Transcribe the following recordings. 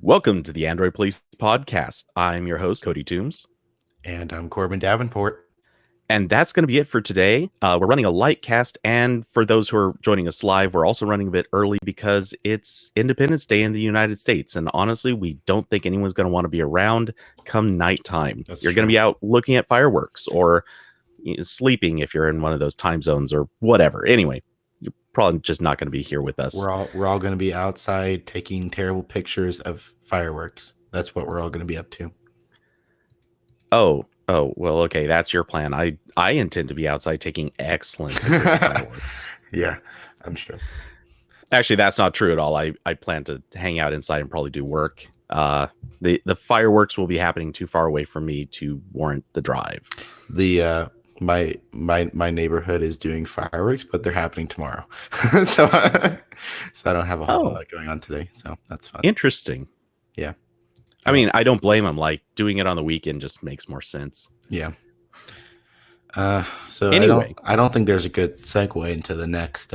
Welcome to the Android Police Podcast. I'm your host, Cody Toombs. And I'm Corbin Davenport. And that's going to be it for today. We're running a light cast. And for those who are joining us live, we're also running a bit early because it's Independence Day in the United States. And honestly, we don't think anyone's going to want to be around come nighttime. You're going to be out looking at fireworks or sleeping if you're in one of those time zones or whatever. Anyway, you're probably just not going to be here with us. We're all going to be outside taking terrible pictures of fireworks. That's what we're all going to be up to. Oh, well, okay, that's your plan. I intend to be outside taking excellent pictures of fireworks. Yeah, I'm sure. Actually, that's not true at all. I plan to hang out inside and probably do work. The fireworks will be happening too far away from me to warrant the drive. My neighborhood is doing fireworks, but they're happening tomorrow. so I don't have a whole lot going on today. So that's fun. Interesting. Yeah. I mean, I don't blame them. Like, doing it on the weekend just makes more sense. Yeah. So anyway, I don't think there's a good segue into the next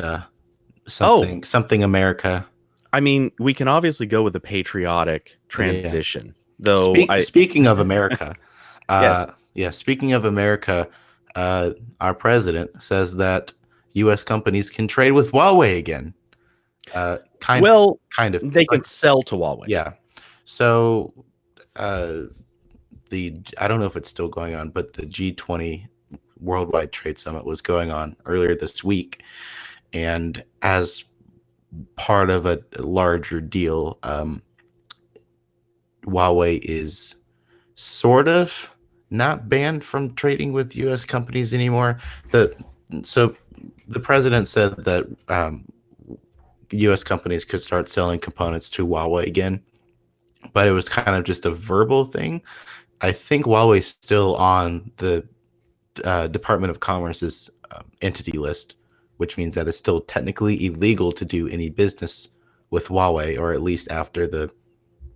something America. I mean, we can obviously go with the patriotic transition. Though speaking of America, yes. Speaking of America, our president says that U.S. companies can trade with Huawei again. Kind of. They can sell to Huawei. Yeah. So, I don't know if it's still going on, but the G20 Worldwide Trade Summit was going on earlier this week, and as part of a larger deal, Huawei is sort of not banned from trading with U.S. companies anymore. So the president said that U.S. companies could start selling components to Huawei again, but it was kind of just a verbal thing. I think Huawei's still on the Department of Commerce's entity list, which means that it's still technically illegal to do any business with Huawei, or at least after the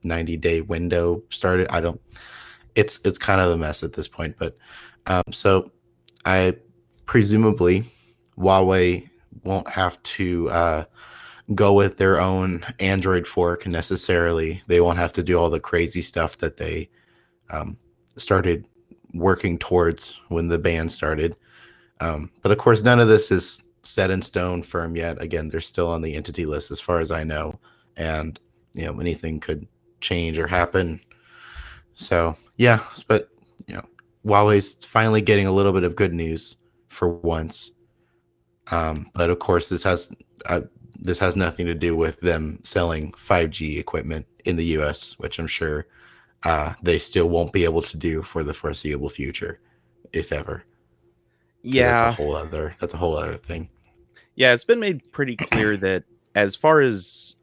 90-day window started. It's kind of a mess at this point, but so I presumably Huawei won't have to go with their own Android fork necessarily. They won't have to do all the crazy stuff that they started working towards when the ban started. But of course, none of this is set in stone firm yet. Again, they're still on the entity list as far as I know, and anything could change or happen. So yeah, but Huawei's finally getting a little bit of good news for once. But of course, this has nothing to do with them selling 5G equipment in the U.S., which I'm sure they still won't be able to do for the foreseeable future, if ever. Yeah, that's a whole other thing. Yeah, it's been made pretty clear that as far as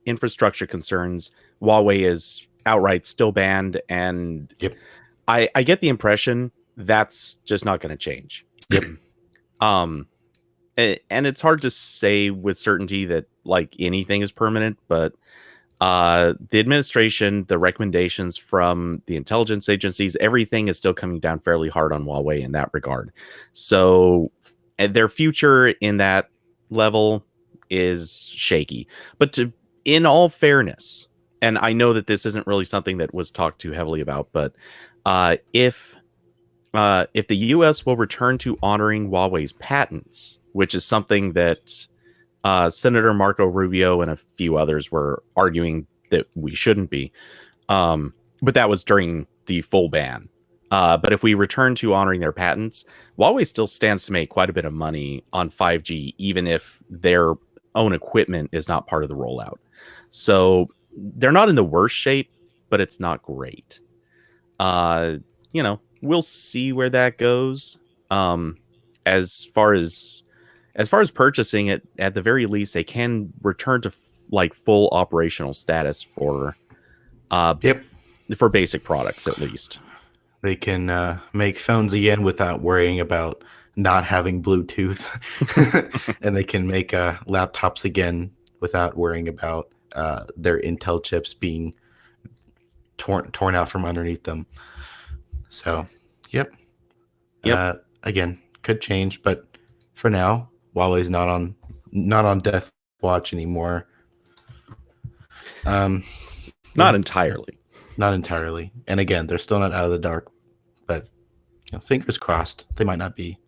infrastructure concerns, Huawei is outright still banned, and yep. I get the impression that's just not going to change. Yep. And it's hard to say with certainty that like anything is permanent, but the administration, the recommendations from the intelligence agencies, everything is still coming down fairly hard on Huawei in that regard. So their future in that level is shaky. But in all fairness, and I know that this isn't really something that was talked too heavily about, but if the U.S. will return to honoring Huawei's patents, which is something that Senator Marco Rubio and a few others were arguing that we shouldn't be, but that was during the full ban. But if we return to honoring their patents, Huawei still stands to make quite a bit of money on 5G, even if their own equipment is not part of the rollout. So they're not in the worst shape, but it's not great. We'll see where that goes. As far as purchasing it, at the very least, they can return to full operational status for basic products, at least. They can make phones again without worrying about not having Bluetooth, and they can make laptops again without worrying about their Intel chips being torn out from underneath them. So, yep. Again, could change, but for now, Huawei's not on death watch anymore. Not Yeah, so entirely. not entirely. And again, they're still not out of the dark, but fingers crossed, they might not be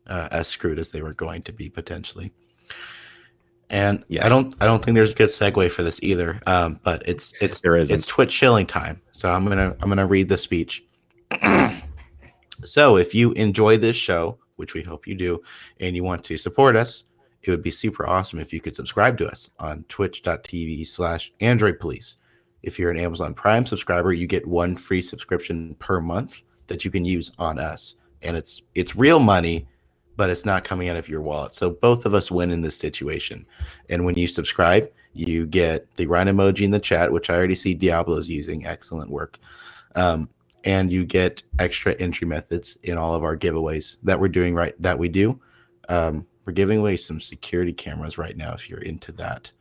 as screwed as they were going to be potentially. And Yes, I don't think there's a good segue for this either. But there it's isn't. Twitch shilling time, so I'm gonna read the speech. So if you enjoy this show, which we hope you do, and you want to support us, it would be super awesome if you could subscribe to us on twitch.tv/Android Police. If you're an Amazon Prime subscriber, you get one free subscription per month that you can use on us. And it's real money, but it's not coming out of your wallet. So both of us win in this situation. And when you subscribe, you get the run emoji in the chat, which I already see Diablo's using. Excellent work. Um, and you get extra entry methods in all of our giveaways that we're doing right that we do. We're giving away some security cameras right now if you're into that.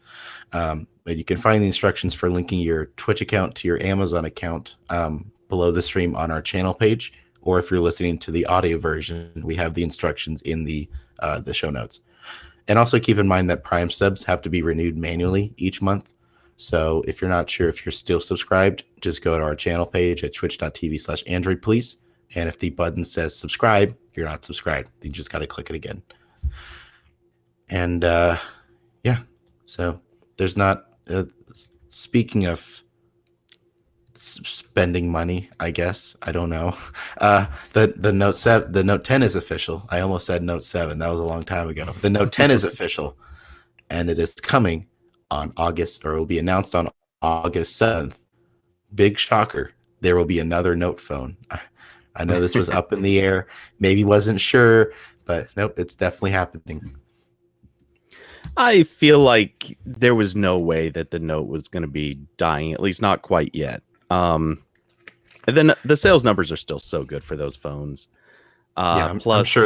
But you can find the instructions for linking your Twitch account to your Amazon account below the stream on our channel page, or if you're listening to the audio version, we have the instructions in the show notes. And also keep in mind that Prime subs have to be renewed manually each month. So if you're not sure if you're still subscribed, just go to our channel page at twitch.tv/Android Police. And if the button says subscribe, you're not subscribed. You just got to click it again. And yeah, so there's not, speaking of spending money, I guess, I don't know. The Note 10 is official. I almost said Note 7. That was a long time ago. The Note 10 is official, and it is coming on August, or it will be announced on August 7th. Big shocker. There will be another Note phone. I know this was up in the air, maybe wasn't sure, but nope, it's definitely happening. I feel like there was no way that the Note was going to be dying, at least not quite yet. And then the sales numbers are still so good for those phones. Yeah, Plus,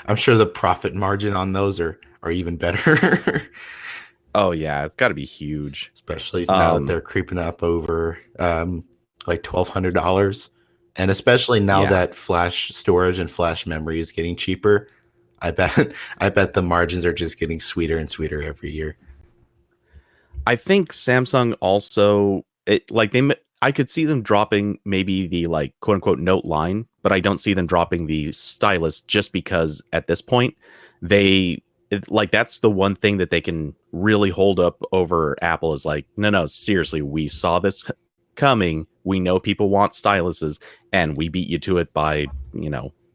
I'm sure the profit margin on those are even better. oh yeah, it's got to be huge. Especially now that they're creeping up over like $1,200, and especially now Yeah, that flash storage and flash memory is getting cheaper. I bet I bet the margins are just getting sweeter and sweeter every year. I think Samsung also I could see them dropping maybe the like quote unquote Note line, but I don't see them dropping the stylus just because at this point that's the one thing that they can really hold up over Apple is like, no, seriously, we saw this coming. We know people want styluses, and we beat you to it by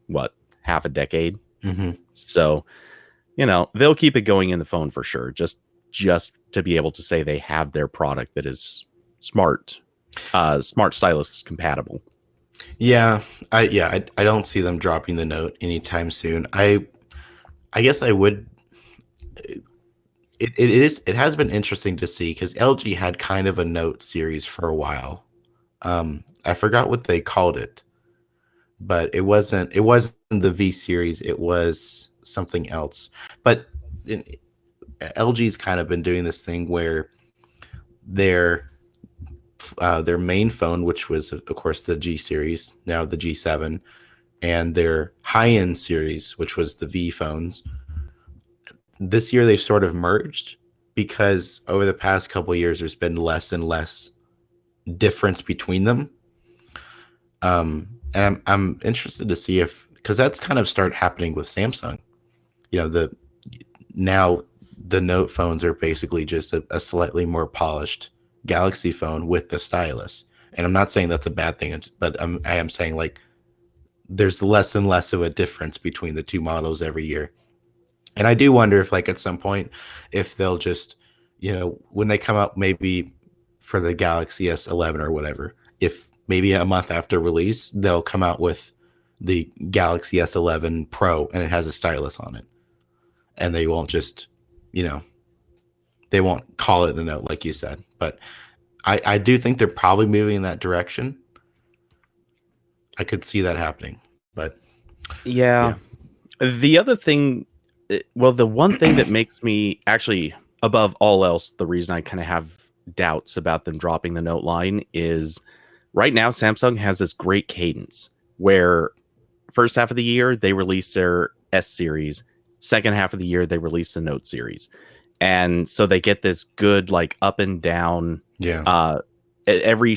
what, half a decade. Mm-hmm. So they'll keep it going in the phone for sure. Just to be able to say they have their product that is smart stylus compatible. Yeah, I don't see them dropping the Note anytime soon. I guess I would. It has been interesting to see because LG had kind of a Note series for a while. I forgot what they called it, but it wasn't the V series. It was something else. But LG's kind of been doing this thing where their their main phone, which was of course the G series, now the G7, and their high end series, which was the V phones. This year they've sort of merged because over the past couple of years there's been less and less difference between them. And I'm interested to see if, because that's kind of start happening with Samsung. The now the Note phones are basically just a slightly more polished Galaxy phone with the stylus. And I'm not saying that's a bad thing, but I am saying like there's less and less of a difference between the two models every year. And I do wonder if like at some point if they'll just, when they come out maybe for the Galaxy S11 or whatever, if maybe a month after release they'll come out with the Galaxy S11 Pro and it has a stylus on it. And they won't just, you know, they won't call it a Note like you said. But I do think they're probably moving in that direction. I could see that happening. But Yeah. yeah. The other thing, the one thing that makes me actually, above all else, the reason I kind of have doubts about them dropping the Note line is right now Samsung has this great cadence where first half of the year they release their S series, second half of the year they release the Note series. And so they get this good like up and down Yeah. every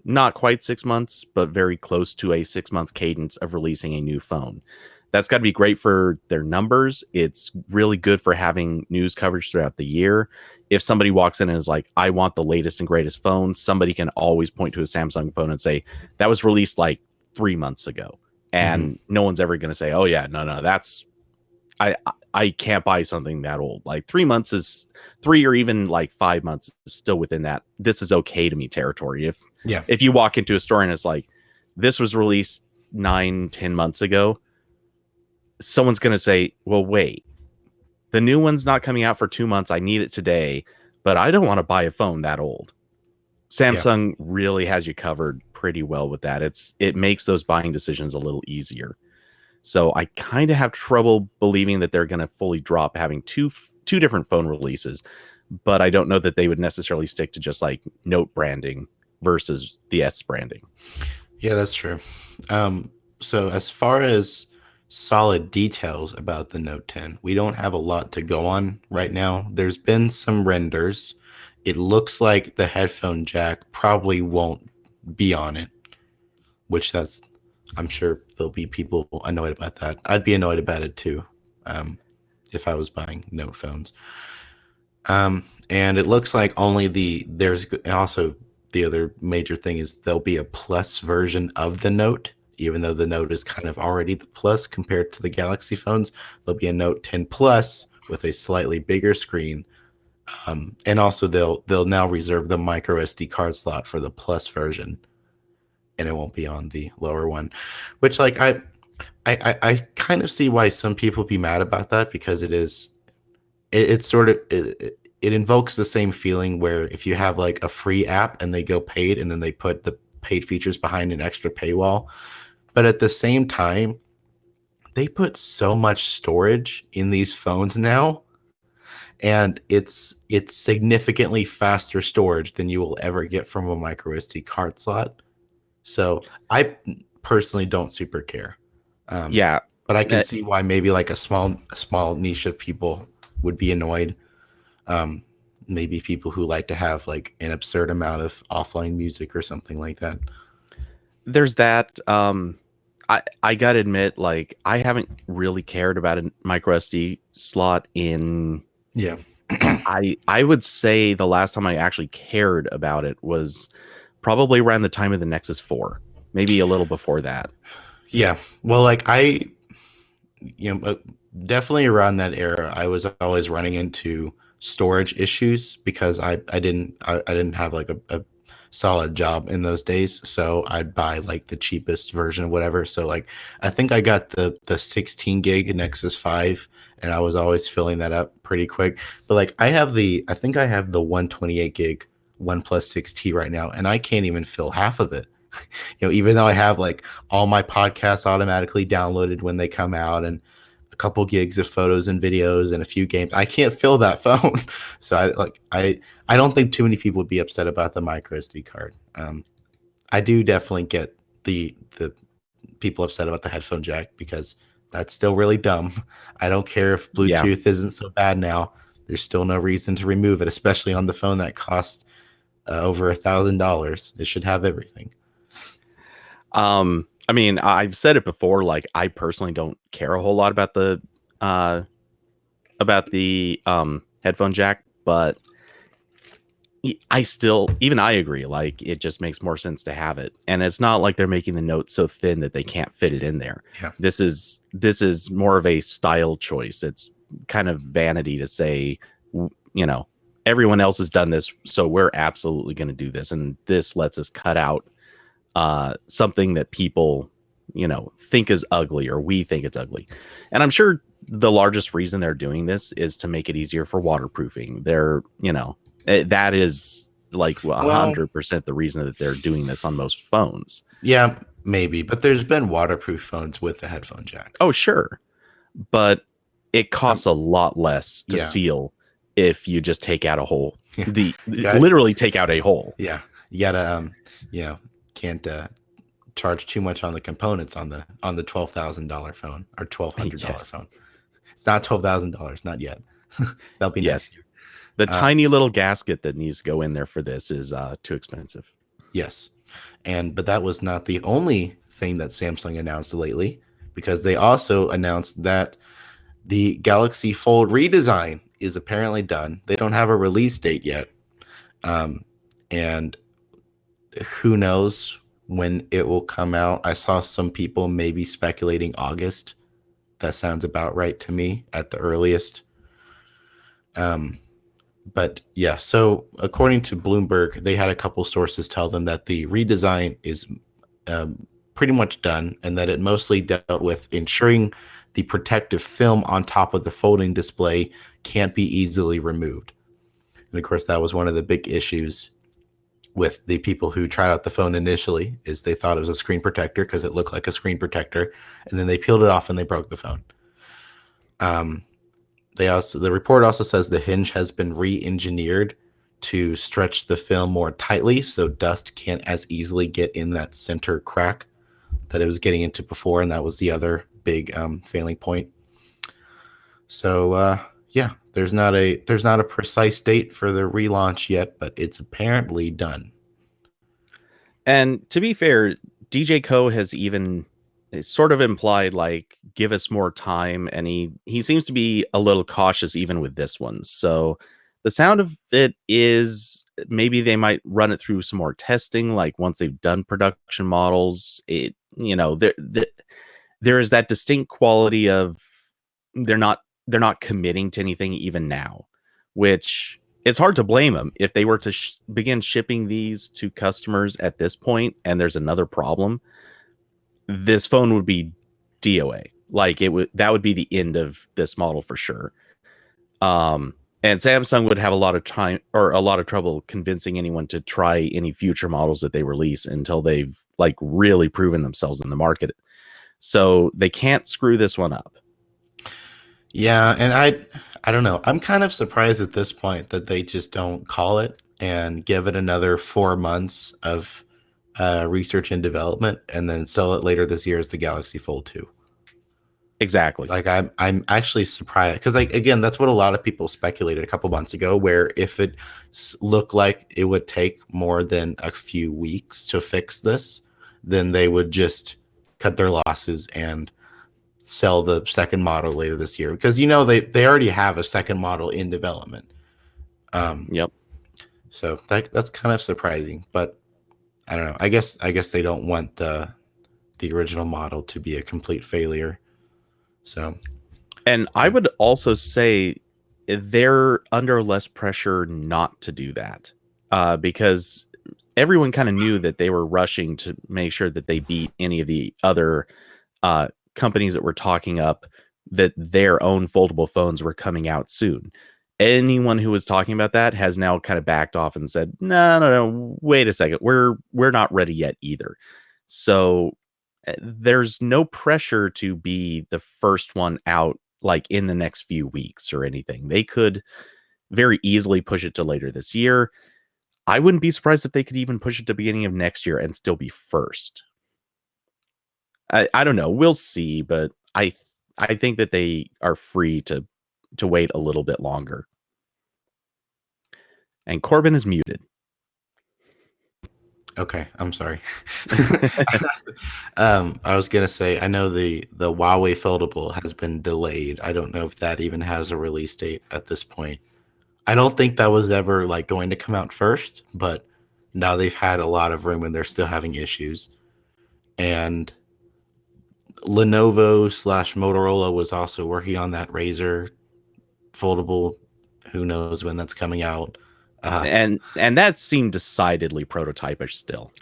not quite 6 months, but very close to a 6 month cadence of releasing a new phone. That's got to be great for their numbers. It's really good for having news coverage throughout the year. If somebody walks in and is like, I want the latest and greatest phone, somebody can always point to a Samsung phone and say, that was released like 3 months ago. And no one's ever going to say, oh, yeah, no, that's I can't buy something that old. Like 3 months is 3 or even like 5 months is still within that. This is okay to me territory. If you walk into a store and it's like, this was released 9-10 months ago, someone's going to say, well, wait, the new one's not coming out for 2 months. I need it today, but I don't want to buy a phone that old. Samsung really has you covered pretty well with that. It makes those buying decisions a little easier. So I kind of have trouble believing that they're going to fully drop having two different phone releases, but I don't know that they would necessarily stick to just like Note branding versus the S branding. Yeah, that's true. So as far as solid details about the Note 10, we don't have a lot to go on right now. There's been some renders. It looks like the headphone jack probably won't be on it, which I'm sure there'll be people annoyed about that. I'd be annoyed about it too, if I was buying Note phones. And it looks like there's also the other major thing is there'll be a plus version of the Note, even though the Note is kind of already the plus compared to the Galaxy phones. There'll be a Note 10 Plus with a slightly bigger screen. And also they'll now reserve the microSD card slot for the Plus version, and it won't be on the lower one, which like I kind of see why some people be mad about that, because it's sort of it invokes the same feeling where if you have like a free app and they go paid and then they put the paid features behind an extra paywall, but at the same time they put so much storage in these phones now, and it's significantly faster storage than you will ever get from a microSD card slot. So I personally don't super care. Yeah, but I can see why maybe like a small niche of people would be annoyed. Maybe people who like to have like an absurd amount of offline music or something like that. There's that. I gotta admit, like I haven't really cared about a micro SD slot in. Yeah. I would say the last time I actually cared about it was probably around the time of the Nexus 4, maybe a little before that. Yeah. Well, like definitely around that era, I was always running into storage issues because I didn't have like a solid job in those days, so I'd buy like the cheapest version of whatever. So like I think I got the 16 gig Nexus 5, and I was always filling that up pretty quick. But like I think I have the 128 gig OnePlus 6T right now, and I can't even fill half of it. Even though I have like all my podcasts automatically downloaded when they come out and a couple gigs of photos and videos and a few games, I can't fill that phone. So I don't think too many people would be upset about the micro SD card. I do definitely get the people upset about the headphone jack, because that's still really dumb. I don't care if Bluetooth isn't so bad now. There's still no reason to remove it, especially on the phone that costs over $1,000. It should have everything. I mean, I've said it before, like I personally don't care a whole lot about the headphone jack, but I agree, like it just makes more sense to have it. And it's not like they're making the Note so thin that they can't fit it in there. Yeah. This is more of a style choice. It's kind of vanity to say, everyone else has done this, so we're absolutely going to do this, and this lets us cut out something that people think is ugly, or we think it's ugly. And I'm sure the largest reason they're doing this is to make it easier for waterproofing. That is like 100% the reason that they're doing this on most phones. Yeah, maybe, but there's been waterproof phones with the headphone jack. Oh, sure, but it costs a lot less to seal if you just take out a hole. Literally take out a hole. Yeah, you gotta can't charge too much on the components on the $12,000 phone or $1,200 phone. It's not $12,000, not yet. That'll be next year. The Uh, tiny little gasket that needs to go in there for this is too expensive. yes. But that was not the only thing that Samsung announced lately, because they also announced that the Galaxy Fold redesign is apparently done. They don't have a release date yet. Um, and who knows when it will come out. I saw some people maybe speculating August. That sounds about right to me at the earliest. Um, but yeah, so according to Bloomberg, they had a couple sources tell them that the redesign is pretty much done, and that it mostly dealt with ensuring the protective film on top of the folding display can't be easily removed. And of course, that was one of the big issues with the people who tried out the phone initially, is they thought it was a screen protector because it looked like a screen protector, and then they peeled it off and they broke the phone. Um, the report also says the hinge has been re-engineered to stretch the film more tightly, so dust can't as easily get in that center crack that it was getting into before, and that was the other big failing point. So yeah, there's not a precise date for the relaunch yet, but it's apparently done. And to be fair, DJ Co has even sort of implied like give us more time, and he seems to be a little cautious even with this one. So the sound of it is maybe they might run it through some more testing, like once they've done production models. It there is that distinct quality of they're not they're not committing to anything even now, which it's hard to blame them if they were to begin shipping these to customers at this point and there's another problem. This phone would be DOA. Like that would be the end of this model for sure. And Samsung would have a lot of time or a lot of trouble convincing anyone to try any future models that they release until they've like really proven themselves in the market. So they can't screw this one up. Yeah, and I don't know. I'm kind of surprised at this point that they just don't call it and give it another 4 months of research and development, and then sell it later this year as the Galaxy Fold 2. Exactly. Like I'm actually surprised because, like, again, that's what a lot of people speculated a couple months ago, where if it looked like it would take more than a few weeks to fix this, then they would just cut their losses and sell the second model later this year, because they already have a second model in development. Yep. So that's kind of surprising, but I don't know. I guess they don't want the original model to be a complete failure. So And I yeah. would also say they're under less pressure not to do that, because everyone kind of knew that they were rushing to make sure that they beat any of the other companies that were talking up that their own foldable phones were coming out soon. Anyone who was talking about that has now kind of backed off and said, "No, no, no, wait a second, we're not ready yet either." So there's no pressure to be the first one out like in the next few weeks or anything. They could very easily push it to later this year. I wouldn't be surprised if they could even push it to beginning of next year and still be first. I don't know. We'll see, but I think that they are free to wait a little bit longer. And Corbin is muted. Okay, I'm sorry. I was gonna say, I know the Huawei foldable has been delayed. I don't know if that even has a release date at this point. I don't think that was ever like going to come out first, but now they've had a lot of room and they're still having issues. And Lenovo slash Motorola was also working on that Razer foldable. Who knows when that's coming out? Uh, And that seemed decidedly prototypish still.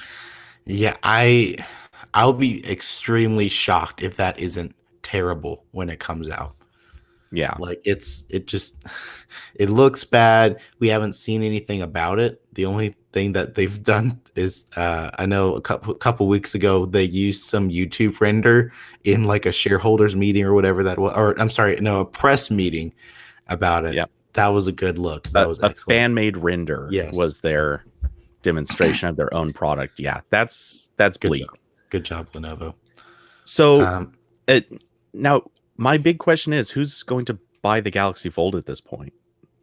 yeah, I'll be extremely shocked if that isn't terrible when it comes out. Yeah. Like it just it looks bad. We haven't seen anything about it. The only thing that they've done is I know a couple weeks ago they used some YouTube render in like a shareholders meeting or whatever that was, or I'm sorry, no, a press meeting about it. Yep. That was a good look. That was A excellent. fan-made render Yes. was their demonstration of their own product. Yeah, that's Good bleak. job. Good job, Lenovo. So Um, it, now my big question is who's going to buy the Galaxy Fold at this point?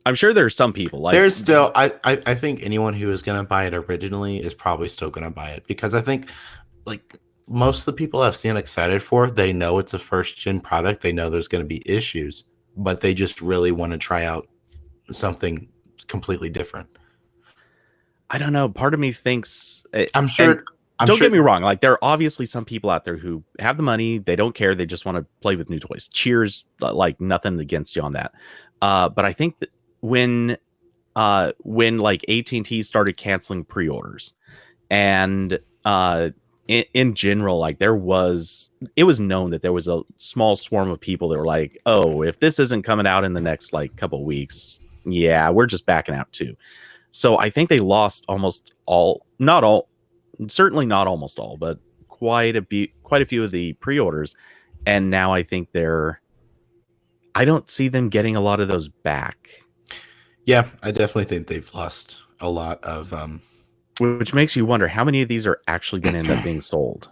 I'm sure there's some people like There's still, I think anyone who was gonna buy it originally is probably still gonna buy it because I think like most of the people I've seen excited for, they know it's a first gen product. They know there's going to be issues, but they just really want to try out something completely different. I don't know. Part of me thinks, I'm and sure. I'm don't sure. get me wrong, like there are obviously some people out there who have the money, they don't care, they just want to play with new toys. Cheers, like nothing against you on that. But I think that when like AT&T started canceling pre-orders and in general, like it was known that there was a small swarm of people that were like, oh, if this isn't coming out in the next like couple of weeks, yeah, we're just backing out too. So I think they lost almost all, not all, certainly not almost all, but quite a few of the pre-orders. And now I don't see them getting a lot of those back. Yeah, I definitely think they've lost a lot of. Which makes you wonder how many of these are actually going to end up being sold.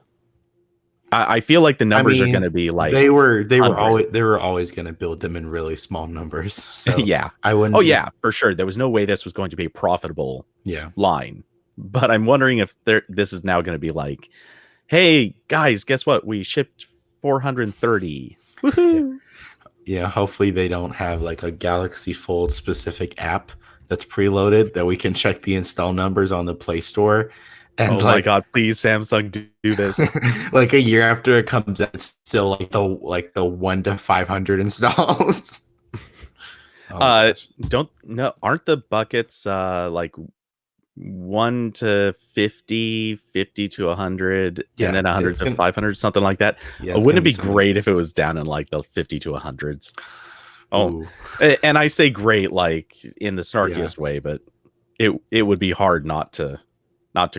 I feel like the I numbers are going mean, to be like they 100. were always going to build them in really small numbers. So Yeah. I wouldn't. Oh Be, yeah, for sure. There was no way this was going to be a profitable yeah. line. But I'm wondering if this is now going to be like, hey guys, guess what? We shipped 430. Woohoo! Yeah, hopefully they don't have like a Galaxy Fold specific app that's preloaded that we can check the install numbers on the Play Store. And Oh my god, please Samsung do this. like a year after it comes out, it's still like the 1 to 500 installs. Oh my gosh. Don't no aren't the buckets like 1 to 50, 50 to 100, Yeah, and then 100 to 500, something like that? Yeah, Wouldn't it be great if it was down in like the 50 to 100s? Oh, and I say great like in the snarkiest way, but it would be hard not to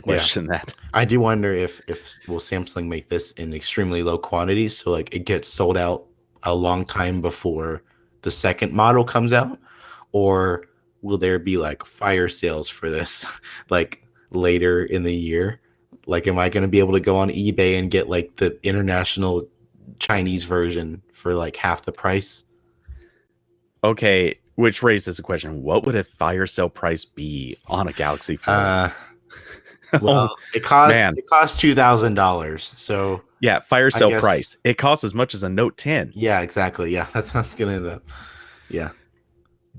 question that. I do wonder if will Samsung make this in extremely low quantities so like it gets sold out a long time before the second model comes out, or will there be like fire sales for this like later in the year? Like, am I going to be able to go on eBay and get like the international Chinese version for like half the price? Okay, which raises a question: what would a fire sale price be on a Galaxy Fold? Well, it costs $2,000. So yeah, fire sale price. It costs as much as a Note 10. Yeah, exactly. Yeah, that's how it's gonna end up. Yeah.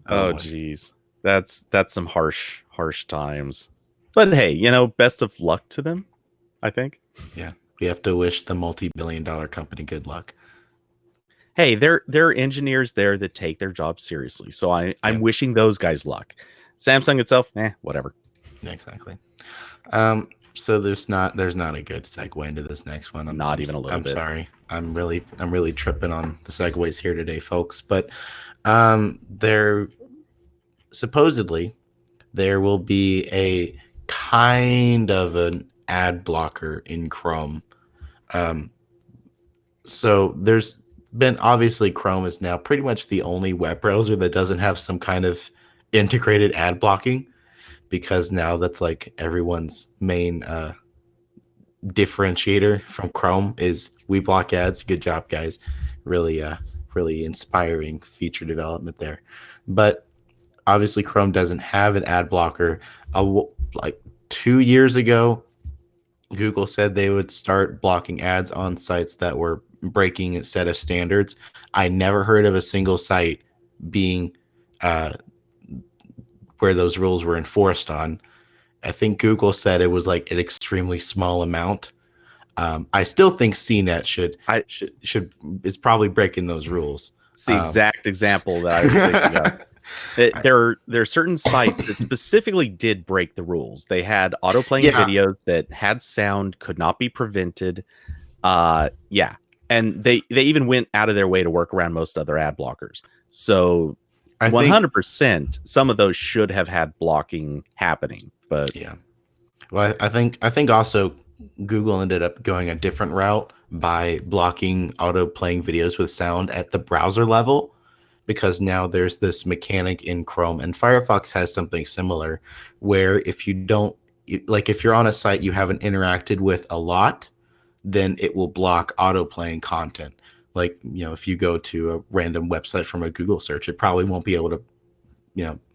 Oh geez, that's some harsh times. But hey, best of luck to them, I think. Yeah, we have to wish the multi-billion-dollar company good luck. Hey, there are engineers there that take their job seriously, so I'm wishing those guys luck. Samsung itself, whatever. Exactly. So there's not a good segue into this next one. Not even a little bit. I'm sorry. I'm really tripping on the segues here today, folks. But there supposedly there will be a kind of an ad blocker in Chrome. So there's been obviously Chrome is now pretty much the only web browser that doesn't have some kind of integrated ad blocking, because now that's like everyone's main differentiator from Chrome is we block ads. Good job, guys. Really inspiring feature development there. But obviously Chrome doesn't have an ad blocker. Like 2 years ago, Google said they would start blocking ads on sites that were breaking a set of standards. I never heard of a single site being where those rules were enforced on. I think Google said it was like an extremely small amount. I still think CNET should is probably breaking those rules. It's the exact example that I was thinking of. There are certain sites that specifically did break the rules. They had auto-playing videos that had sound, could not be prevented. And they even went out of their way to work around most other ad blockers. So 100%, some of those should have had blocking happening. But yeah, well, I think also Google ended up going a different route by blocking auto-playing videos with sound at the browser level, because now there's this mechanic in Chrome, and Firefox has something similar, where if you don't, like if you're on a site you haven't interacted with a lot, then it will block auto-playing content. Like, if you go to a random website from a Google search, it probably won't be able to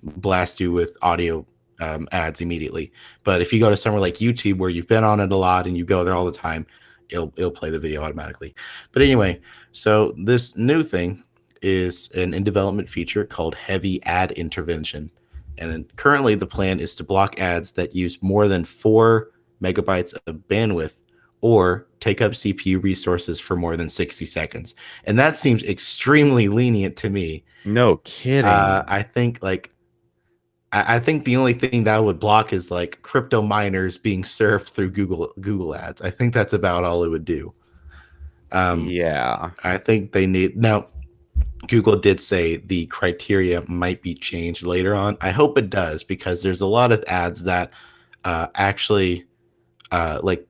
blast you with audio ads immediately. But if you go to somewhere like YouTube where you've been on it a lot and you go there all the time, it'll play the video automatically. But anyway, so this new thing is an in development feature called heavy ad intervention. And currently the plan is to block ads that use more than 4 MB of bandwidth or take up CPU resources for more than 60 seconds. And that seems extremely lenient to me. No kidding. I think the only thing that would block is like crypto miners being served through Google ads. I think that's about all it would do. Yeah. I think they need now. Google did say the criteria might be changed later on. I hope it does, because there's a lot of ads that actually like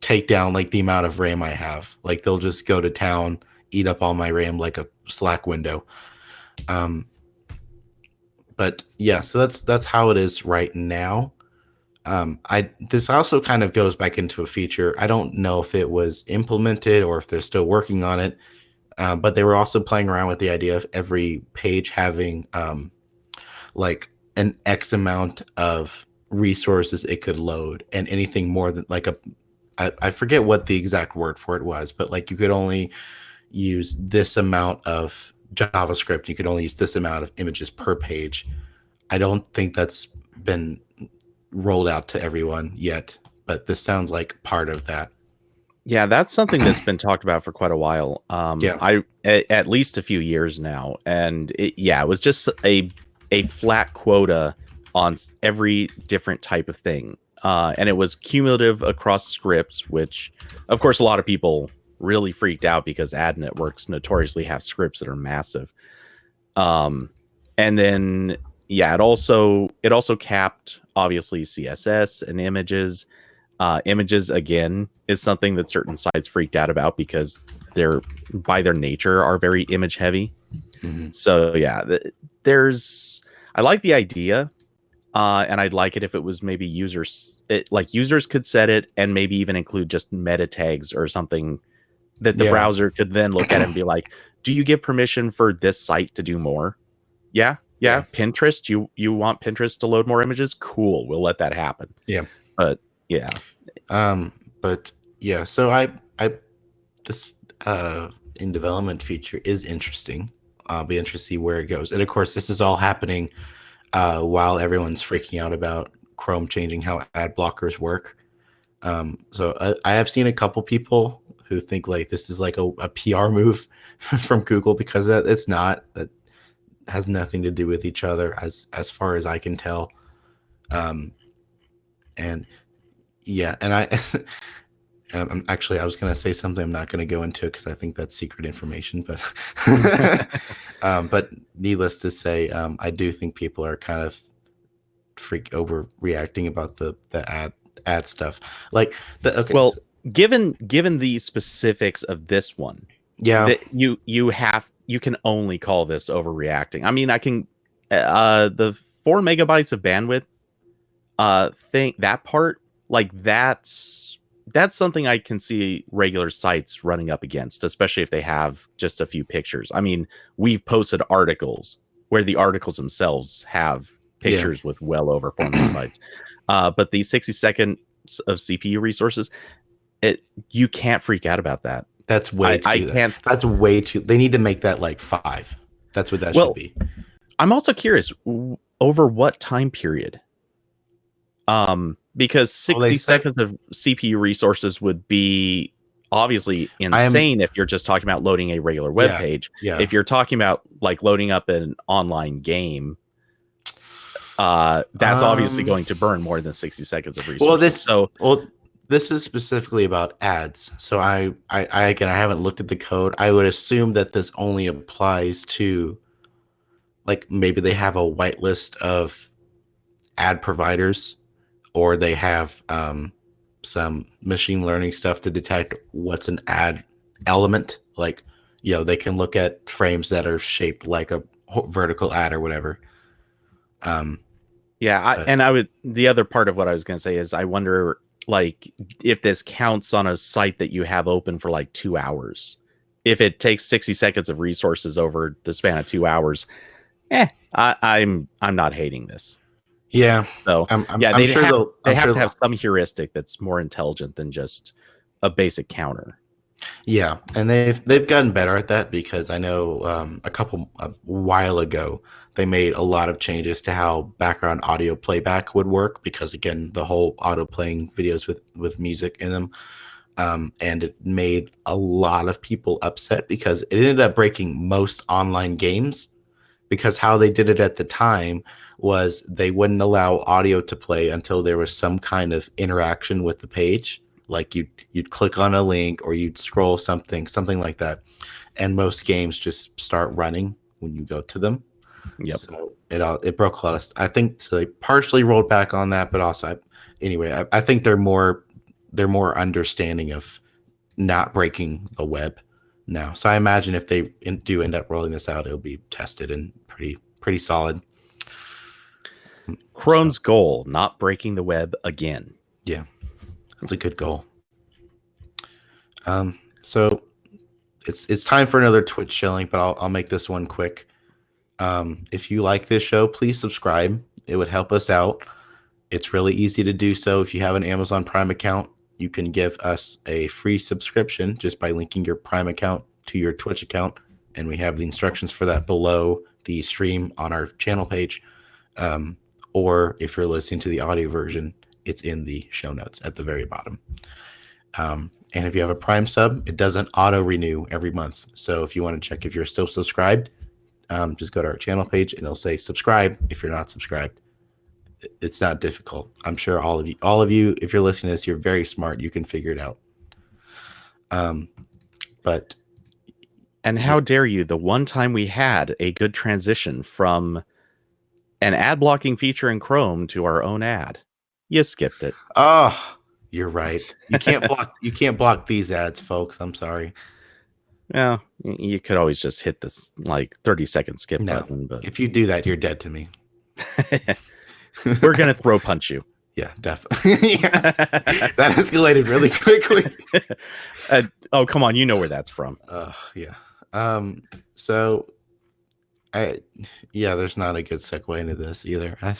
take down like the amount of RAM I have. Like they'll just go to town, eat up all my RAM like a Slack window. But yeah, so that's how it is right now. This also kind of goes back into a feature. I don't know if it was implemented or if they're still working on it. But they were also playing around with the idea of every page having like an X amount of resources it could load, and anything more than like I forget what the exact word for it was, but like you could only use this amount of JavaScript, you could only use this amount of images per page. I don't think that's been rolled out to everyone yet, but this sounds like part of that. Yeah, that's something that's been talked about for quite a while. Yeah. At least a few years now, and it was just a flat quota on every different type of thing, and it was cumulative across scripts, which, of course, a lot of people really freaked out because ad networks notoriously have scripts that are massive. And then it also capped obviously CSS and images. Images, again, is something that certain sites freaked out about because they're, by their nature, are very image heavy. Mm-hmm. So yeah, I like the idea, and I'd like it if it was maybe users could set it and maybe even include just meta tags or something that the browser could then look at and be like, do you give permission for this site to do more? Yeah. Pinterest, you want Pinterest to load more images? Cool, we'll let that happen. Yeah. But yeah. But yeah, so this in development feature is interesting. I'll be interested to see where it goes. And of course, this is all happening while everyone's freaking out about Chrome changing how ad blockers work. So I have seen a couple people who think like this is like a PR move from Google, because it's not. That has nothing to do with each other as far as I can tell. And yeah, and I I was going to say something I'm not going to go into because I think that's secret information, but but needless to say, I do think people are kind of overreacting about the ad stuff. Like given the specifics of this one, yeah, you can only call this overreacting. I mean, I can the 4 MB of bandwidth that part, like that's something I can see regular sites running up against, especially if they have just a few pictures. I mean, we've posted articles where the articles themselves have pictures with well over 4 MB. But the 60 seconds of CPU resources, you can't freak out about that. That's way too. That's way too. They need to make that like 5. That's what that should be. I'm also curious over what time period. Because 60 seconds of CPU resources would be obviously insane if you're just talking about loading a regular web page. Yeah. If you're talking about like loading up an online game, that's obviously going to burn more than 60 seconds of resources. This is specifically about ads. So I again, I haven't looked at the code. I would assume that this only applies to, like, maybe they have a whitelist of ad providers, or they have some machine learning stuff to detect what's an ad element. Like, they can look at frames that are shaped like a vertical ad or whatever. The other part of what I was going to say is I wonder, like, if this counts on a site that you have open for like 2 hours. If it takes 60 seconds of resources over the span of 2 hours, I'm not hating this. Yeah, So yeah, I'm sure they'll. they I'm have sure to have they'll. some heuristic that's more intelligent than just a basic counter. Yeah, and they've gotten better at that because I know a while ago they made a lot of changes to how background audio playback would work because again the whole auto playing videos with music in them, and it made a lot of people upset because it ended up breaking most online games because how they did it at the time was they wouldn't allow audio to play until there was some kind of interaction with the page, like you'd click on a link or you'd scroll something like that, and most games just start running when you go to them. Yep. So it broke a lot of I think so they partially rolled back on that, but also I think they're more understanding of not breaking the web now. So I imagine if they do end up rolling this out, it'll be tested and pretty solid. So Chrome's goal, not breaking the web again. yeah, that's a good goal. So it's time for another Twitch shilling, but I'll make this one quick. If you like this show, please subscribe. It would help us out. It's really easy to do so. If you have an Amazon Prime account, you can give us a free subscription just by linking your Prime account to your Twitch account. And we have the instructions for that below the stream on our channel page. Or if you're listening to the audio version, it's in the show notes at the very bottom. And if you have a Prime sub, it doesn't auto renew every month. So if you want to check if you're still subscribed, just go to our channel page and it'll say subscribe if you're not subscribed. It's not difficult. I'm sure all of you, if you're listening to this, you're very smart. You can figure it out. And how dare you? The one time we had a good transition from an ad blocking feature in Chrome to our own ad, you skipped it. Oh, you're right. You can't block these ads, folks. I'm sorry. Yeah, you could always just hit this like 30-second skip button, but if you do that, you're dead to me. We're gonna throw punch you. Yeah, definitely. Yeah. That escalated really quickly. Oh, come on, you know where that's from. Yeah. So there's not a good segue into this either. I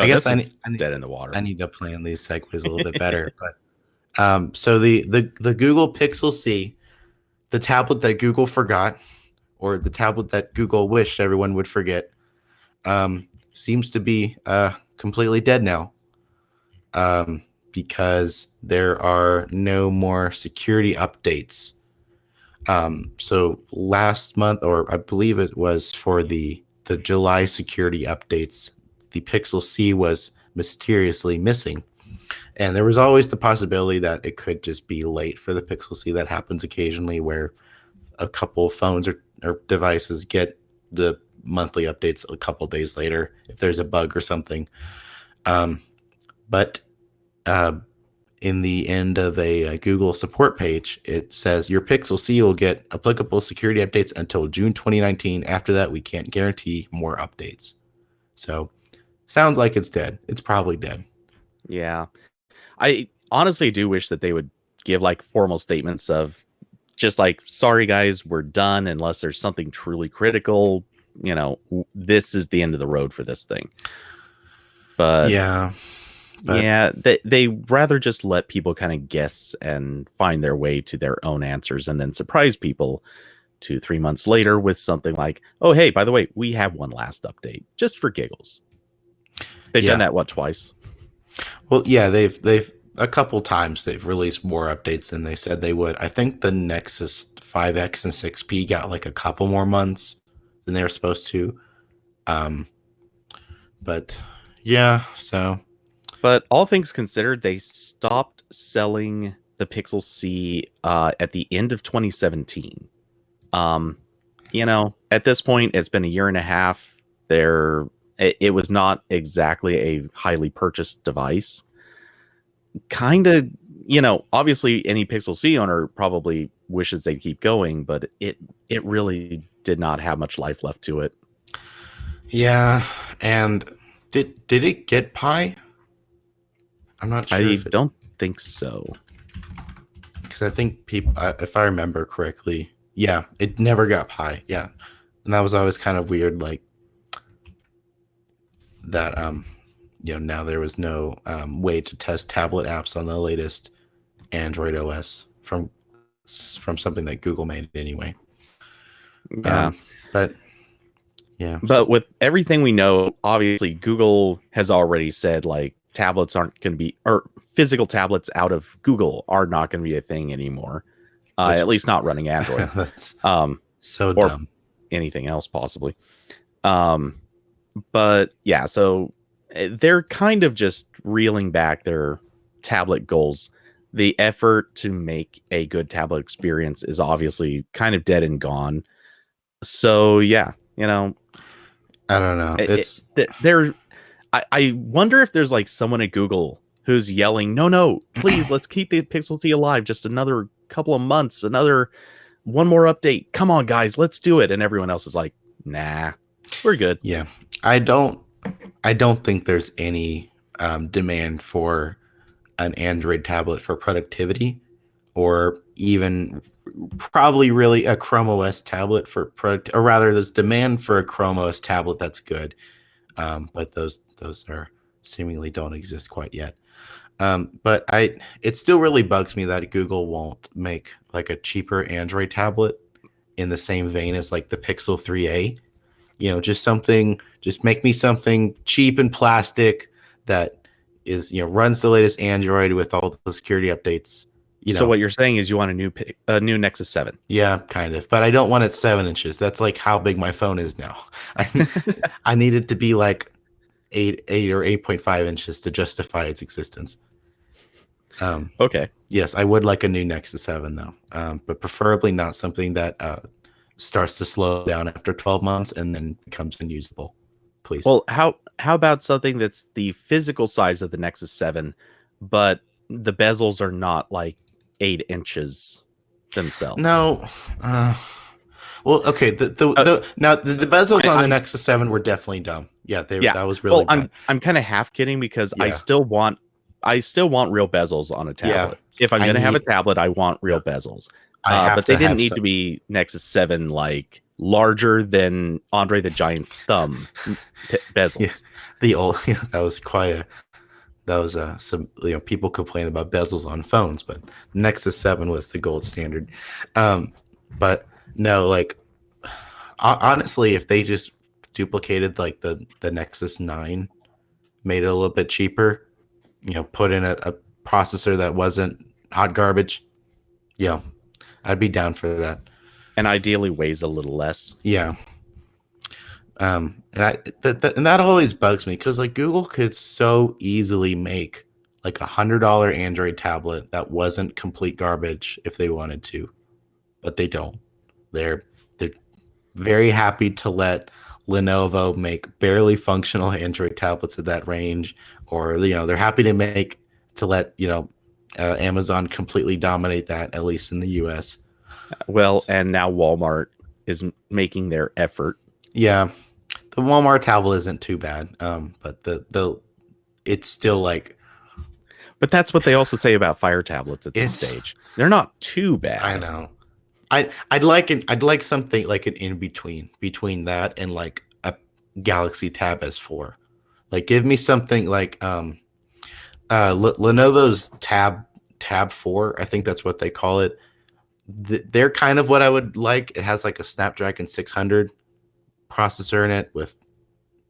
guess I need dead in the water. I need to plan these segues a little bit better. But so the Google Pixel C, the tablet that Google forgot, or the tablet that Google wished everyone would forget, seems to be completely dead now. Because there are no more security updates. So last month, or I believe it was for the July security updates, the Pixel C was mysteriously missing. And there was always the possibility that it could just be late for the Pixel C. That happens occasionally where a couple phones or devices get the monthly updates a couple days later if there's a bug or something. But in the end of a Google support page, it says your Pixel C will get applicable security updates until June 2019. After that, we can't guarantee more updates. So sounds like it's dead. It's probably dead. Yeah. I honestly do wish that they would give like formal statements of just like, sorry guys, we're done unless there's something truly critical. You know, this is the end of the road for this thing. But yeah, they rather just let people kind of guess and find their way to their own answers and then surprise people 2-3 months later with something like, oh, hey, by the way, we have one last update just for giggles. They've done that, twice? Well, yeah, they've a couple times they've released more updates than they said they would. I think the Nexus 5X and 6P got like a couple more months than they were supposed to. But yeah, so. But all things considered, they stopped selling the Pixel C at the end of 2017. You know, at this point, it's been a year and a half. It was not exactly a highly purchased device. Kind of, you know, obviously any Pixel C owner probably wishes they'd keep going, but it really did not have much life left to it. Yeah, and did it get Pi? I'm not sure. I don't think so. Because I think people, if I remember correctly, yeah, it never got Pi. Yeah, and that was always kind of weird. Like, that now there was no way to test tablet apps on the latest Android OS from something that Google made anyway. Yeah. But yeah, But with everything we know, obviously Google has already said like tablets aren't going to be, or physical tablets out of Google are not going to be a thing anymore. which At least not running Android, that's um, so or dumb. anything else possibly. Um, but yeah, so they're kind of just reeling back their tablet goals. The effort to make a good tablet experience is obviously kind of dead and gone. So yeah, I don't know. It's there. I wonder if there's like someone at Google who's yelling, no, please, let's keep the Pixel T alive just another couple of months, another one more update. Come on, guys, let's do it. And everyone else is like, nah, we're good. yeah. I don't think there's any demand for an Android tablet for productivity, or even probably really a Chrome OS tablet for product, or rather, there's demand for a Chrome OS tablet that's good, but those are seemingly don't exist quite yet. But it still really bugs me that Google won't make like a cheaper Android tablet in the same vein as like the Pixel 3a. Just make me something cheap and plastic that is, runs the latest Android with all the security updates. So what you're saying is you want a new Nexus 7. Yeah, kind of. But I don't want it 7 inches. That's like how big my phone is now. I need it to be like 8 or 8.5 inches to justify its existence. Okay. Yes, I would like a new Nexus 7 though, but preferably not something that starts to slow down after 12 months and then becomes unusable. Please. Well, how about something that's the physical size of the Nexus 7, but the bezels are not like 8 inches themselves? No. Well, okay. Now the bezels on the Nexus 7 were definitely dumb. Yeah, that was really bad. I'm kind of half kidding because Yeah. I still want real bezels on a tablet. Yeah, If I'm going to have a tablet, I want real bezels. But they didn't need to be Nexus 7 like larger than Andre the Giant's thumb bezels. Yeah, the old that was quite a that was some people complain about bezels on phones, but Nexus 7 was the gold standard. But no, like honestly, if they just duplicated like the Nexus 9, made it a little bit cheaper, put in a processor that wasn't hot garbage, I'd be down for that. And ideally weighs a little less. Yeah. And that always bugs me because like Google could so easily make like $100 Android tablet that wasn't complete garbage if they wanted to, but they don't. They're very happy to let Lenovo make barely functional Android tablets at that range, or they're happy to let Amazon completely dominate that, at least in the US. Well, and now Walmart is making their effort. Yeah, the Walmart tablet isn't too bad, but it's still like. But that's what they also say about Fire tablets at this stage. They're not too bad. I know. I'd like something like an in between that and like a Galaxy Tab S4. Like give me something like Lenovo's Tab 4. I think that's what they call it. They're kind of what I would like. It has like a Snapdragon 600 processor in it with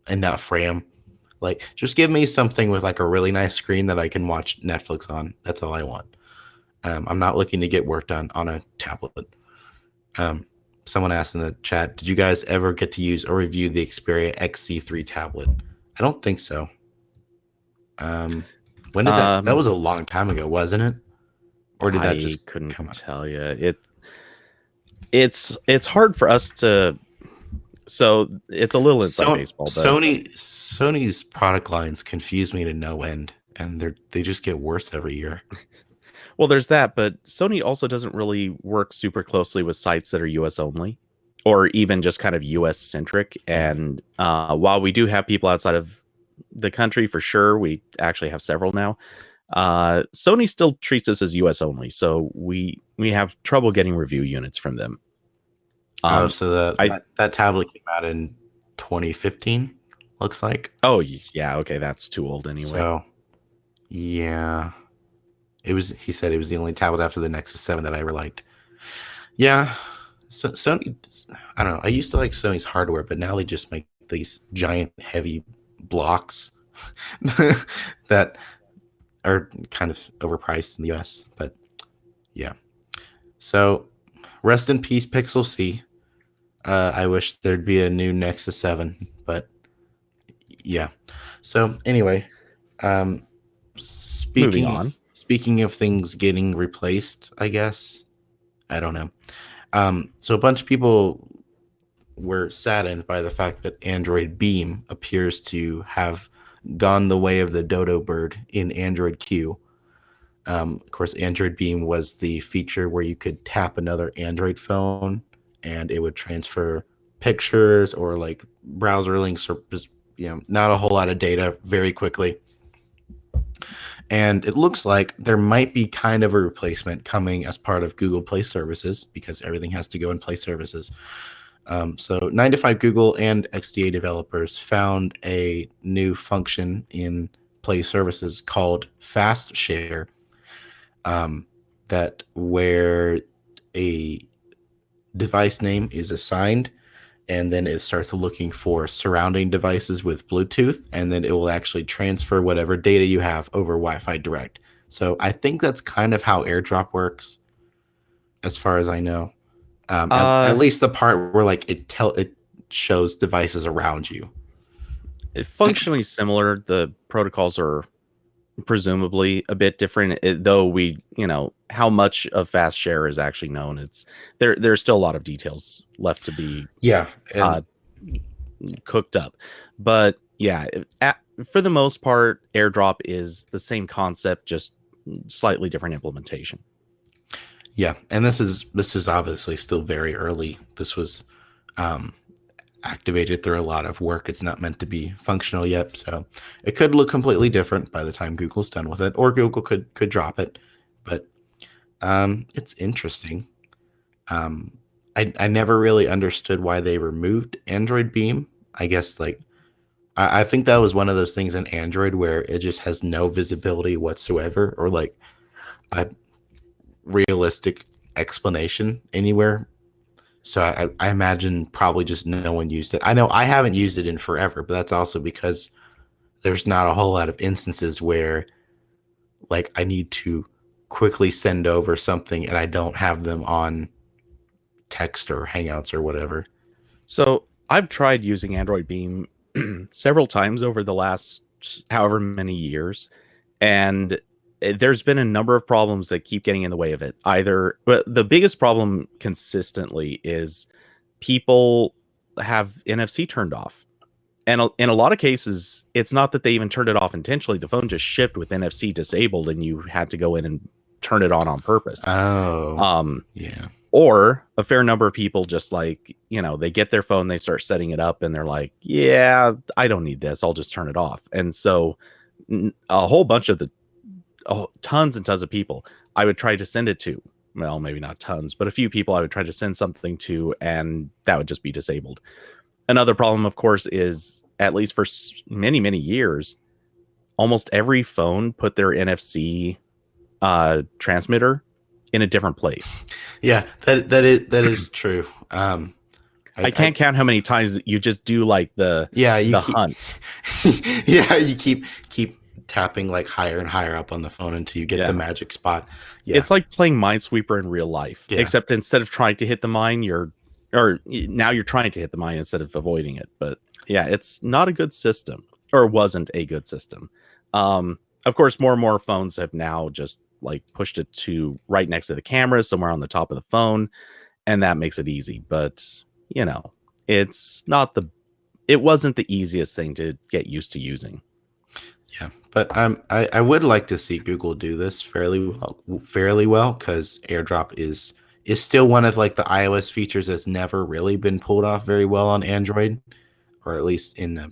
enough RAM. Like just give me something with like a really nice screen that I can watch Netflix on. That's all I want. I'm not looking to get work done on a tablet. Someone asked in the chat, did you guys ever get to use or review the Xperia XC3 tablet? I don't think so. When did that was a long time ago, wasn't it? Or did that just couldn't tell you. It's hard for us to, so it's a little inside baseball. But Sony's product lines confuse me to no end, and they just get worse every year. Well, there's that, but Sony also doesn't really work super closely with sites that are US only, or even just kind of US centric. And while we do have people outside of the country for sure, we actually have several now. Sony still treats us as US only, so we have trouble getting review units from them. So that tablet came out in 2015 looks like. Oh, yeah. Okay, that's too old anyway. So yeah, he said it was the only tablet after the Nexus 7 that I ever liked. Yeah. So Sony, I don't know. I used to like Sony's hardware, but now they just make these giant heavy blocks that are kind of overpriced in the US. But yeah. So rest in peace, Pixel C. I wish there'd be a new Nexus 7, but yeah. So anyway, um, Moving speaking of on. speaking of things getting replaced, I guess I don't know. So a bunch of people were saddened by the fact that Android Beam appears to have gone the way of the dodo bird in Android Q. Of course, Android Beam was the feature where you could tap another Android phone and it would transfer pictures or like browser links or just not a whole lot of data very quickly. And it looks like there might be kind of a replacement coming as part of Google Play Services because everything has to go in Play Services. So 9 to 5 Google and XDA developers found a new function in Play Services called Fast Share, that where a device name is assigned and then it starts looking for surrounding devices with Bluetooth, and then it will actually transfer whatever data you have over Wi-Fi Direct. So I think that's kind of how AirDrop works, as far as I know. At Uh, least the part where like it shows devices around you. Functionally similar. The protocols are presumably a bit different, though how much of fast share is actually known. There's still a lot of details left to be Yeah, and uh, cooked up. But yeah, for the most part, AirDrop is the same concept, just slightly different implementation. yeah, and this is obviously still very early. This was um, activated through a lot of work. It's not meant to be functional yet, so it could look completely different by the time Google's done with it, or Google could drop it. But it's interesting. I never really understood why they removed Android Beam. I guess like I think that was one of those things in Android where it just has no visibility whatsoever, or like a realistic explanation anywhere. So I imagine probably just no one used it. I know I haven't used it in forever, but that's also because there's not a whole lot of instances where like I need to quickly send over something and I don't have them on text or Hangouts or whatever. So I've tried using Android Beam several times over the last however many years, and there's been a number of problems that keep getting in the way of it. But the biggest problem consistently is people have NFC turned off. And in a lot of cases, it's not that they even turned it off intentionally. The phone just shipped with NFC disabled, and you had to go in and turn it on purpose. Oh, Um, yeah. or a fair number of people just they get their phone, they start setting it up, and they're like, yeah, I don't need this. I'll just turn it off. And so a whole bunch of tons and tons of people I would try to send it to, well, maybe not tons, but a few people I would try to send something to, and that would just be disabled. Another problem, of course, is at least for many, many years, almost every phone put their NFC transmitter in a different place. Yeah, that is true. I can't count how many times you just do like the hunt. Yeah, you keep tapping like higher and higher up on the phone until you get the magic spot. Yeah, it's like playing Minesweeper in real life, yeah. except instead of trying to hit the mine, now you're trying to hit the mine instead of avoiding it. But yeah, it's not a good system, or wasn't a good system. Of course, more and more phones have now just like pushed it to right next to the camera, somewhere on the top of the phone, and that makes it easy. But it's not it wasn't the easiest thing to get used to using. Yeah, but I would like to see Google do this fairly well, because AirDrop is still one of like the iOS features that's never really been pulled off very well on Android, or at least in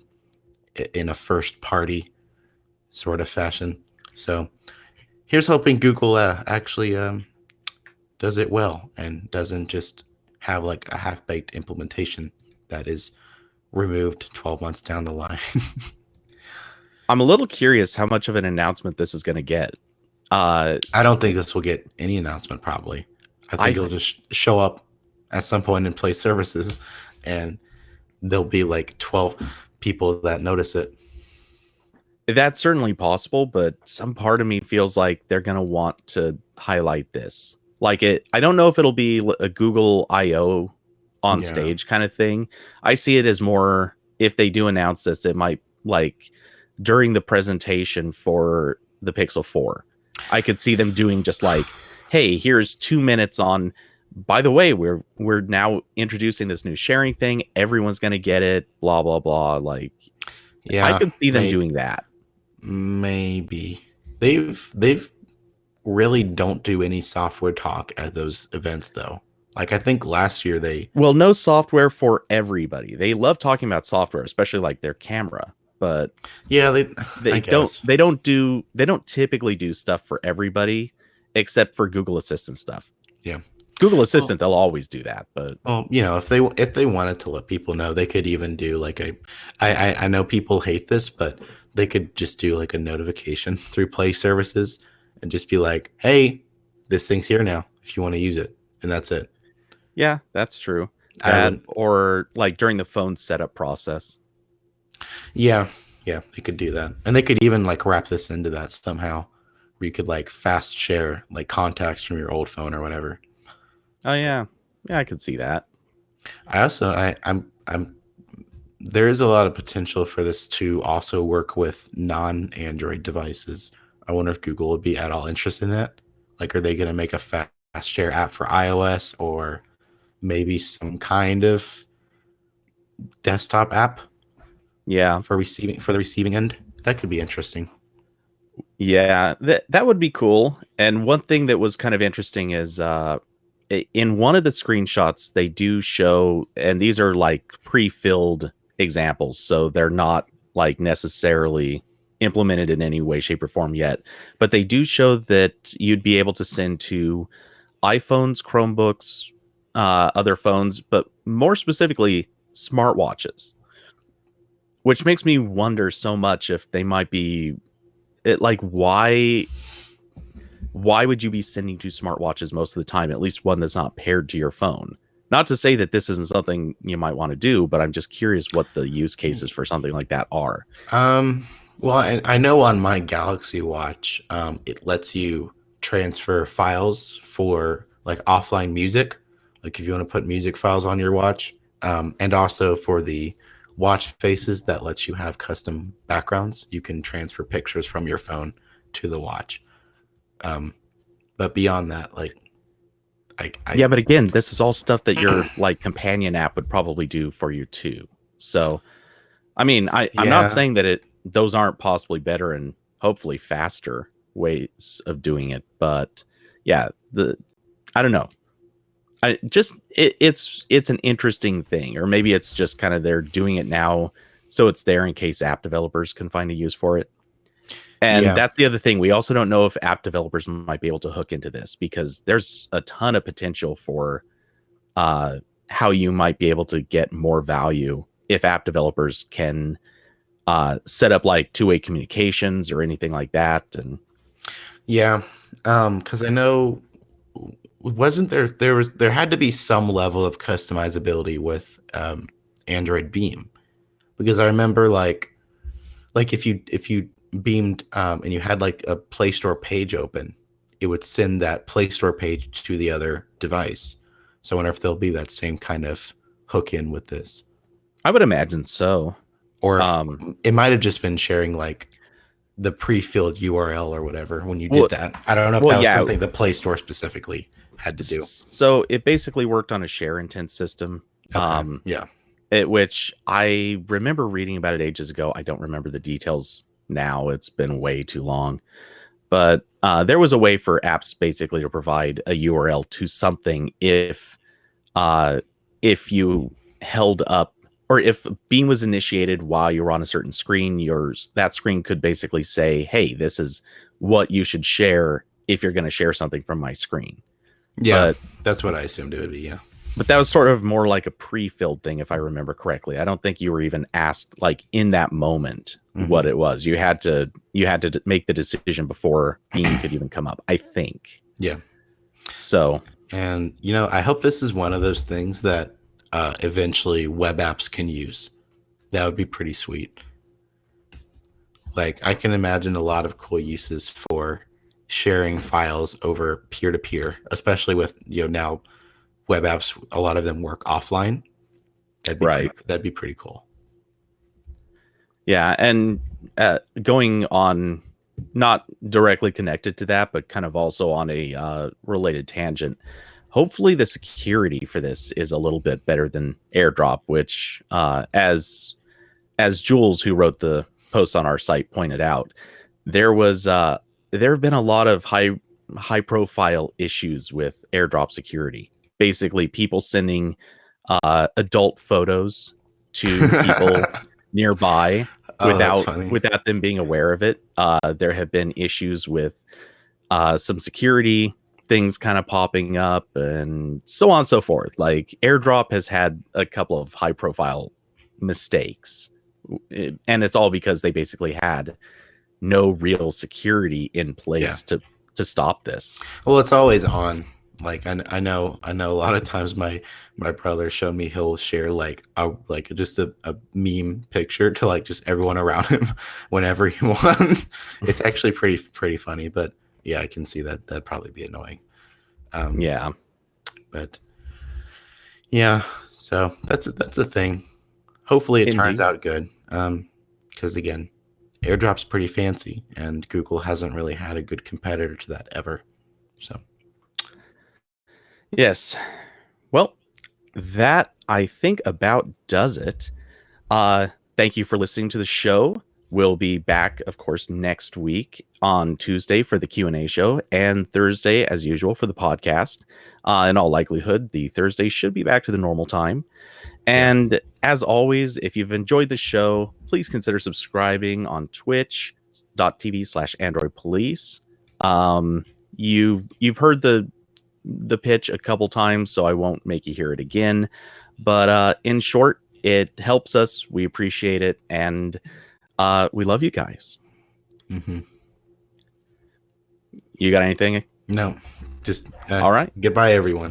a first party sort of fashion. So here's hoping Google actually does it well and doesn't just have like a half baked implementation that is removed 12 months down the line. I'm a little curious how much of an announcement this is going to get. I don't think this will get any announcement, probably. I I think it'll just show up at some point in Play Services, and there'll be like 12 people that notice it. That's certainly possible, but some part of me feels like they're going to want to highlight this. Like I don't know if it'll be a Google I/O on Yeah. stage kind of thing. I see it as more, if they do announce this, it might like during the presentation for the Pixel 4. I could see them doing just like, hey, here's 2 minutes on, by the way, we're now introducing this new sharing thing. Everyone's going to get it, blah blah blah. Like I Yeah, could see them doing that. maybe. They've really don't do any software talk at those events though. Like I think last year they Well, no software for everybody. They love talking about software, especially like their camera, but yeah, I they don't guess. they don't typically do stuff for everybody except for Google Assistant stuff. Yeah. Google Well, Assistant, they'll always do that, but well, you know, if they wanted to let people know, they could even do like I know people hate this, but they could just do like a notification through Play Services and just be like, "Hey, this thing's here now if you want to use it." And that's it. yeah, that's true. I That wouldn't. or like during the phone setup process. Yeah, yeah, they could do that. And they could even like wrap this into that somehow where you could like fast share like contacts from your old phone or whatever. Oh yeah. Yeah, I could see that. I also I'm there is a lot of potential for this to also work with non-Android devices. I wonder if Google would be at all interested in that. Like, are they going to make a fast share app for iOS or maybe some kind of desktop app Yeah. for the receiving end? That could be interesting. Yeah, that would be cool. And one thing that was kind of interesting is in one of the screenshots they do show, and these are like pre-filled examples, so they're not like necessarily implemented in any way, shape, or form yet. But they do show that you'd be able to send to iPhones, Chromebooks, other phones, but more specifically smartwatches, which makes me wonder so much if they might be like why would you be sending to smartwatches most of the time, at least one that's not paired to your phone? Not to say that this isn't something you might want to do, but I'm just curious what the use cases for something like that are. Um, well, I know on my Galaxy Watch, it lets you transfer files for like offline music, like if you want to put music files on your watch, and also for the watch faces that lets you have custom backgrounds. You can transfer pictures from your phone to the watch. Um, but beyond that, like I Yeah, but again, this is all stuff that your like companion app would probably do for you too. So, I mean, I'm not yeah, saying that those aren't possibly better and hopefully faster ways of doing it, but yeah, I don't know. It's an interesting thing, or maybe it's just kind of they're doing it now, so it's there in case app developers can find a use for it. And yeah, that's the other thing. We also don't know if app developers might be able to hook into this because there's a ton of potential for how you might be able to get more value if app developers can set up like two-way communications or anything like that. And yeah. Because I know wasn't there had to be some level of customizability with Android Beam because I remember like if you beamed and you had like a Play Store page open, it would send that Play Store page to the other device. So I wonder if there'll be that same kind of hook in with this, I would imagine so. or if Um, it might have just been sharing like the pre-filled URL or whatever when you did well, that. I don't know if well, that was yeah. something the Play Store specifically had to do. So it basically worked on a share intent system. Okay. Yeah. Which I remember reading about it ages ago. I don't remember the details now. It's been way too long. But there was a way for apps basically to provide a URL to something if you held up or if Beam was initiated while you were on a certain screen, that screen could basically say, "Hey, this is what you should share if you're going to share something from my screen." Yeah. But That's what I assumed it would be. Yeah. But that was sort of more like a pre-filled thing, if I remember correctly. I don't think you were even asked like in that moment what it was. You had to make the decision before Beam could even come up, I think. Yeah. So, and I hope this is one of those things that eventually web apps can use. That would be pretty sweet. Like, I can imagine a lot of cool uses for sharing files over peer-to-peer, especially with now web apps. A lot of them work offline. That'd be pretty cool. Yeah, and going on, not directly connected to that, but kind of also on a related tangent. Hopefully, the security for this is a little bit better than Airdrop, which, as Jules, who wrote the post on our site, pointed out, there have been a lot of high profile issues with Airdrop security. Basically, people sending adult photos to people nearby without them being aware of it. There have been issues with some security things kind of popping up and so on and so forth. Like, Airdrop has had a couple of high profile mistakes, and it's all because they basically had no real security in place to stop this. Well, it's always on. Like, I know a lot of times my brother show me, he'll share like just a meme picture to like just everyone around him whenever he wants. It's actually pretty funny, but yeah, I can see that'd probably be annoying. Yeah, but yeah, so that's a thing. Hopefully it turns out good. Because again, Airdrop's pretty fancy, and Google hasn't really had a good competitor to that ever. So yes. Well, that I think about does it. Thank you for listening to the show. We'll be back, of course, next week on Tuesday for the Q&A show, and Thursday, as usual, for the podcast. In all likelihood, the Thursday should be back to the normal time. And as always, if you've enjoyed the show, please consider subscribing on twitch.tv/Android Police. You've heard the pitch a couple times, so I won't make you hear it again. But in short, it helps us. We appreciate it, and we love you guys. Mm-hmm. You got anything? No, just all right. Goodbye, everyone.